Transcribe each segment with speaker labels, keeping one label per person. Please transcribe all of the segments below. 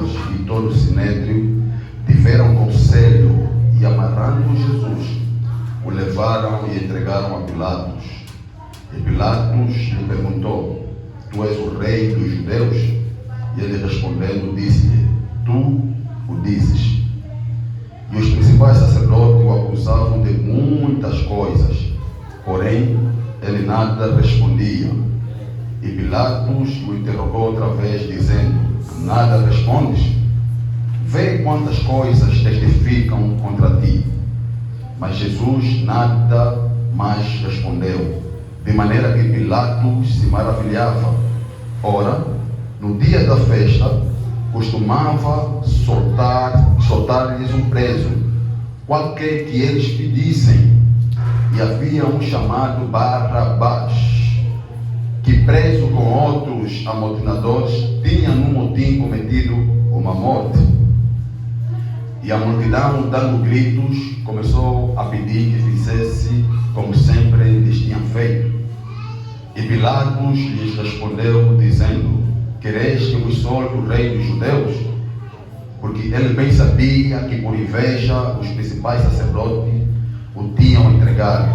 Speaker 1: fariseus e todo o sinédrio tiveram conselho e, amarrando Jesus, o levaram e entregaram a Pilatos. E Pilatos lhe perguntou: Tu és o rei dos judeus? E ele respondendo disse-lhe: Tu o dizes. E os principais sacerdotes o acusavam de muitas coisas, porém ele nada respondia. E Pilatos o interrogou outra vez, dizendo: Nada respondes? Vê quantas coisas testificam contra ti. Mas Jesus nada mais respondeu, de maneira que Pilatos se maravilhava. Ora, no dia da festa, costumava soltar-lhes um preso, qualquer que eles pedissem. E havia um chamado Barrabás, que preso com outros amotinadores, tinha num motim cometido uma morte. E a multidão, dando gritos, começou a pedir que fizesse como sempre lhes tinham feito. E Pilatos lhes respondeu, dizendo: Quereis que vos solte o rei dos judeus? Porque ele bem sabia que por inveja os principais sacerdotes o tinham entregado.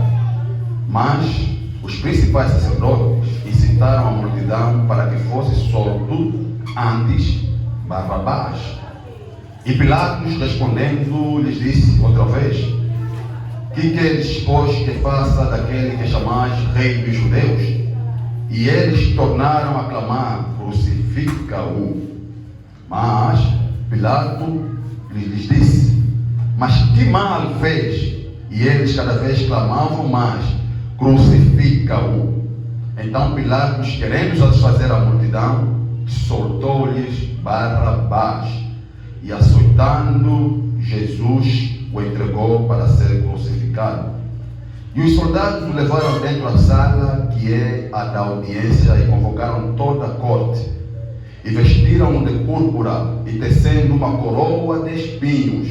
Speaker 1: Mas os principais sacerdotes incitaram a multidão para que fosse solto antes Barrabás. E Pilatos, respondendo, lhes disse outra vez: Que queres, pois, que faça daquele que chamais rei dos judeus? E eles tornaram a clamar: Crucifica-o. Mas Pilatos lhes disse: Mas que mal fez? E eles cada vez clamavam mais: Crucifica-o. Então Pilatos, querendo satisfazer a multidão, soltou-lhes Barrabás. E açoitando Jesus, o entregou para ser crucificado. E os soldados o levaram dentro da sala, que é a da audiência, e convocaram toda a corte. E vestiram-o de púrpura, e tecendo uma coroa de espinhos,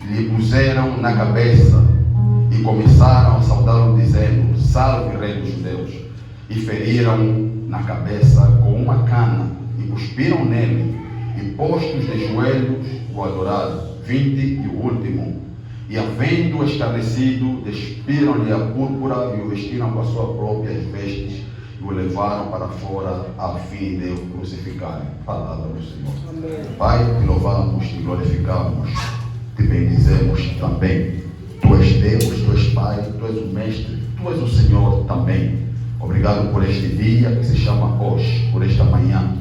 Speaker 1: lhe puseram na cabeça. E começaram a saudá-lo, dizendo: Salve, rei dos judeus. E feriram-o na cabeça com uma cana, e cuspiram nele. E postos de joelhos o adoraram. 20 e o último. E havendo escarnecido, despiram-lhe a púrpura e o vestiram com as suas próprias vestes e o levaram para fora a fim de o crucificarem. Palavra do Senhor. Amém. Pai, te louvamos, te glorificamos, te bendizemos também. Tu és Deus, tu és Pai, tu és o Mestre, tu és o Senhor também. Obrigado por este dia que se chama hoje, por esta manhã.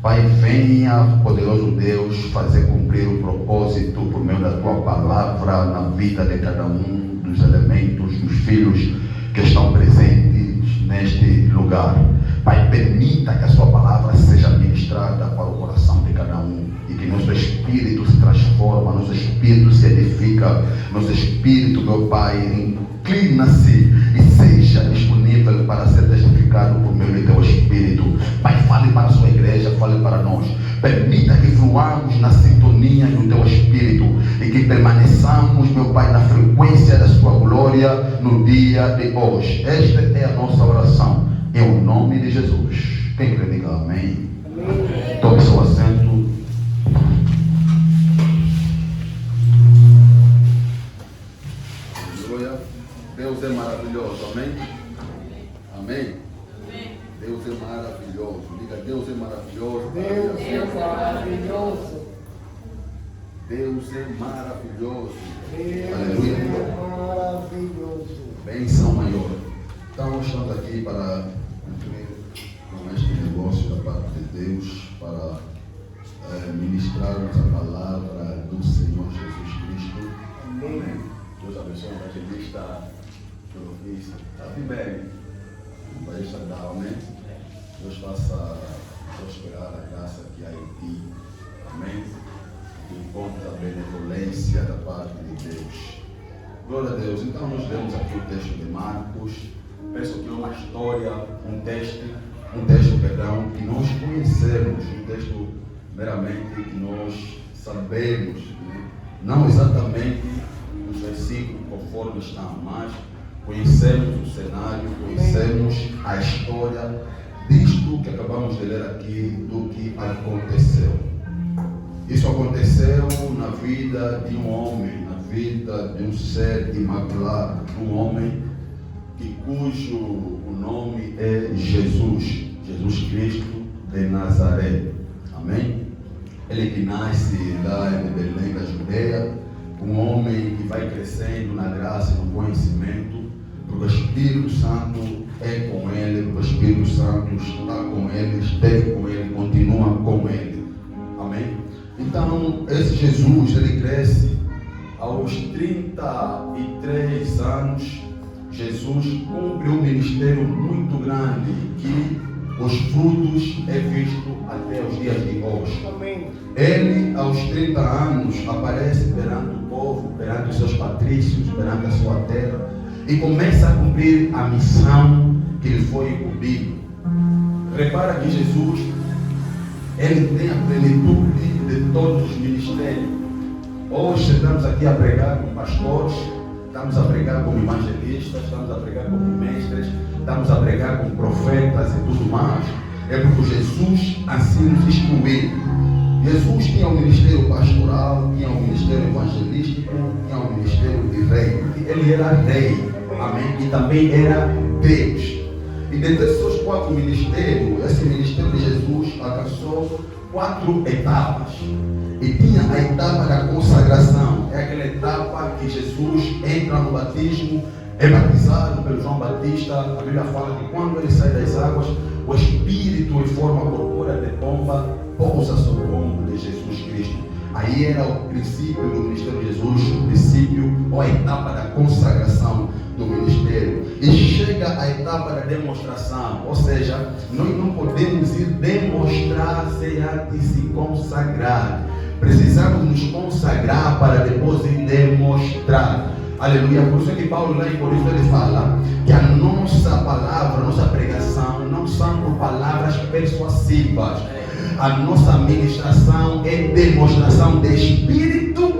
Speaker 1: Pai, venha, poderoso Deus, fazer cumprir o propósito por meio da Tua palavra na vida de cada um dos elementos, dos filhos que estão presentes neste lugar. Pai, permita que a Sua palavra seja ministrada para o coração de cada um e que nosso espírito se transforma, nosso espírito se edifica, nosso espírito, meu Pai, inclina-se e seja disponível para ser testificado por meio de Teu Espírito. Pai, fale para a Sua igreja, fale para nós. Permita que fluamos na sintonia do Teu Espírito e que permaneçamos, meu Pai, na frequência da Sua glória no dia de hoje. Esta é a nossa oração, em o nome de Jesus. Quem crê, diga amém. Amém. Tome seu assento. Deus é maravilhoso, amém? Amém? Amém? Deus é maravilhoso. Diga: Deus é maravilhoso.
Speaker 2: Deus é maravilhoso.
Speaker 1: Deus é maravilhoso.
Speaker 2: Deus
Speaker 1: Aleluia.
Speaker 2: é maravilhoso.
Speaker 1: Bênção maior. Então, estamos aqui para cumprir com este negócio da parte de Deus, para ministrarmos a palavra do Senhor Jesus Cristo. Amém. Deus abençoe a evangelista. Está bem, vai estar dar, amém? Deus faça prosperar a graça que há em ti, amém? Que encontre a benevolência da parte de Deus. Glória a Deus. Então nós lemos aqui o texto de Marcos. Penso que é uma história, um texto, que nós conhecemos, um texto meramente que nós sabemos, né? Não exatamente os versículos conforme estão, mas conhecemos o cenário, conhecemos a história disto isto que acabamos de ler aqui do que aconteceu. Isso aconteceu na vida de um homem, na vida de um ser imaculado, um homem cujo o nome é Jesus, Jesus Cristo de Nazaré. Amém? Ele que nasce lá em Belém da Judeia, um homem que vai crescendo na graça e no conhecimento, porque o Espírito Santo é com ele, porque o Espírito Santo está com ele, esteve com ele, continua com ele. Amém? Então, esse Jesus, ele cresce aos 33 anos. Jesus cumpre um ministério muito grande que os frutos é visto até os dias de hoje.
Speaker 2: Amém.
Speaker 1: Ele, aos 30 anos, aparece perante o povo, perante os seus patrícios, perante a sua terra, e começa a cumprir a missão que lhe foi incumbido. Repara que Jesus, ele tem a plenitude de todos os ministérios. Hoje estamos aqui a pregar como pastores, estamos a pregar como evangelistas, estamos a pregar como mestres, estamos a pregar como profetas e tudo mais. É porque Jesus assim nos instruiu. Jesus tinha um ministério pastoral, tinha um ministério evangelístico, tinha um ministério de rei. Ele era rei, amém? E também era Deus. E dentre esses seus 4 ministérios, esse ministério de Jesus alcançou 4 etapas. E tinha a etapa da consagração, é aquela etapa que Jesus entra no batismo, é batizado pelo João Batista. A Bíblia fala que quando ele sai das águas, o Espírito em forma corpórea de pomba pousa sobre o ombro de Jesus Cristo. Aí era o princípio do ministério de Jesus, o princípio ou a etapa da consagração do ministério. E chega a etapa da demonstração, ou seja, nós não podemos ir demonstrar sem antes se consagrar. Precisamos nos consagrar para depois ir demonstrar. Aleluia. Por isso é que Paulo lá em Corinto ele fala que a nossa palavra, a nossa pregação não são por palavras persuasivas. A nossa ministração é demonstração de Espírito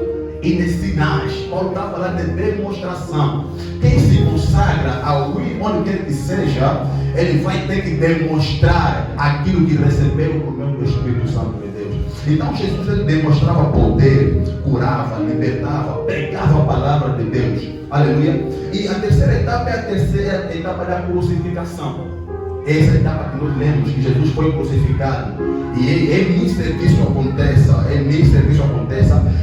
Speaker 1: e de sinais. Paulo está falando de demonstração. Quem se consagra ao ir onde quer que seja, ele vai ter que demonstrar aquilo que recebeu por meio do Espírito Santo de Deus. Então Jesus ele demonstrava poder, curava, libertava, pregava a palavra de Deus. Aleluia. E a terceira etapa é a terceira etapa da crucificação. Essa etapa que nós lemos que Jesus foi crucificado. E ele serviço aconteça,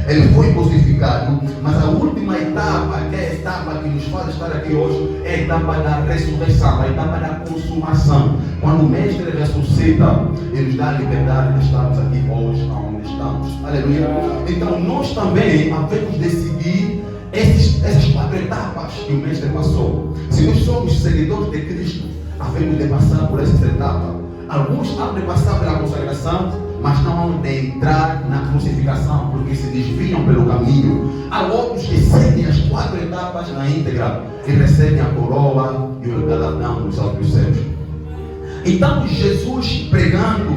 Speaker 1: ele foi crucificado. Mas a última etapa, que é a etapa que nos faz estar aqui hoje, é a etapa da ressurreição, a etapa da consumação. Quando o Mestre ressuscita, ele nos dá a liberdade de estarmos aqui hoje, onde estamos. Aleluia. Então nós também havemos de seguir essas 4 etapas que o Mestre passou. Se nós somos seguidores de Cristo, havemos de passar por essas etapas. Alguns hão de passar pela consagração, mas não hão de entrar na crucificação, porque se desviam pelo caminho. Há outros que seguem as 4 etapas na íntegra e recebem a coroa e o galardão nos altos céus. Então Jesus pregando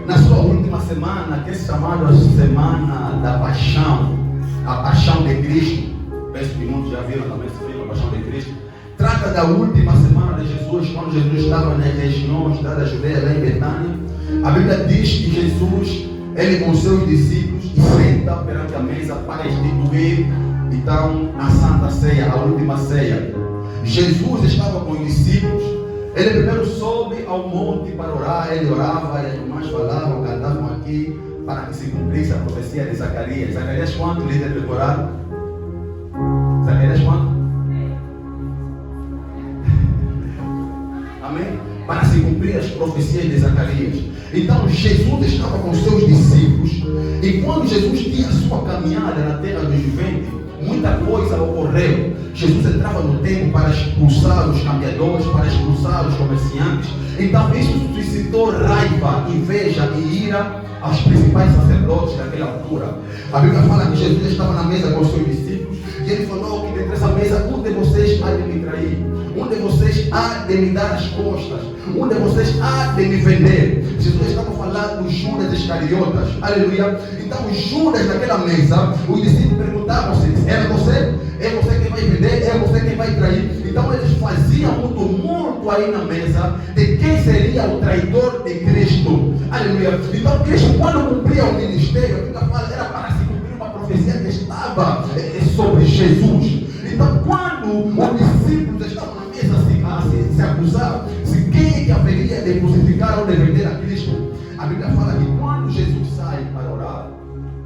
Speaker 1: na sua última semana, que é chamada a semana da paixão, a paixão de Cristo. Penso que muitos já viram também esse filme, a paixão de Cristo. Trata da última semana de Jesus, quando Jesus estava nas regiões da Judeia, lá em Betânia. A Bíblia diz que Jesus, ele com seus discípulos, senta perante a mesa para instituir, então, a Santa Ceia, a última ceia. Jesus estava com os discípulos. Ele primeiro sobe ao monte para orar, ele orava, e as irmãs falavam, cantavam aqui, para que se cumprisse a profecia de Zacarias. Zacarias quanto, líder decorado? Zacarias quanto? Amém? Para se cumprir as profecias de Zacarias. Então Jesus estava com seus discípulos, e quando Jesus tinha a sua caminhada na terra dos viventes, muita coisa ocorreu. Jesus entrava no templo para expulsar os cambiadores, para expulsar os comerciantes. Então isso suscitou raiva, inveja e ira aos principais sacerdotes daquela altura. A Bíblia fala que Jesus estava na mesa com os seus discípulos, e ele falou que dentro dessa mesa um de vocês há de me trair, um de vocês há de me dar as costas, um de vocês há de me vender. Jesus estava falando dos Judas Iscariotas. Aleluia. Então os Judas naquela mesa, os discípulos perguntaram: perguntavam se era você, é você quem vai vender, é você quem vai trair. Então eles faziam um tumulto aí na mesa de quem seria o traidor de Cristo. Aleluia. Então Cristo, quando cumpria o ministério, a Bíblia fala, era para se cumprir uma profecia que estava sobre Jesus. Então quando os discípulos estavam na mesa se acusavam se quem é que haveria de crucificar ou de vender a Cristo, a Bíblia fala que